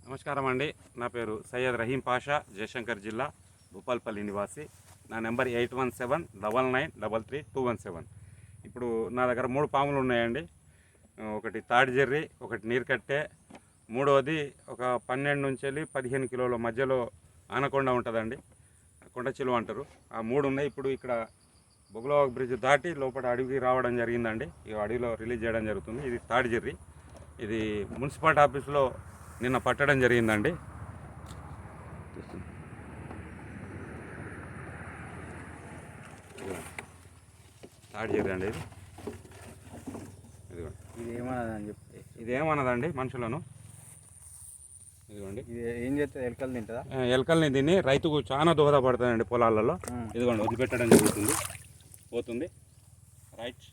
నమస్కారం అండి. నా పేరు సయ్యద్ రహీం పాషా, జయశంకర్ జిల్లా, భూపాల్పల్లి నివాసి. నా నెంబర్ 8179933217. ఇప్పుడు నా దగ్గర 3 పాములు ఉన్నాయండి. ఒకటి తాడి జెర్రీ, ఒకటి నీరుకట్టె, మూడవది ఒక 12 నుంచి 15 కిలోల మధ్యలో ఆనకొండ ఉంటుందండి, కొండ చిలువ అంటారు. ఆ 3 ఉన్నాయి. ఇప్పుడు ఇక్కడ బొగులవాగ్ బ్రిడ్జ్ దాటి లోపల అడవికి రావడం జరిగిందండి. ఈ అడవిలో రిలీజ్ చేయడం జరుగుతుంది. ఇది తాడి జెర్రీ. ఇది మున్సిపాలిటీ ఆఫీస్లో నిన్న పట్టడం జరిగిందండి. తాడి జెర్రీ అండి. ఇది ఏమన్నదండి మనుషులను. ఇదిగోండి, ఇది ఏం చేస్తుంది? ఎలకలు తింటుందా? ఎలకల్ని తిని రైతుకు చాలా దోహదపడుతుందండి పొలాలలో. ఇదిగోండి, వదిలిపెట్టడం జరుగుతుంది, పోతుంది. రైట్.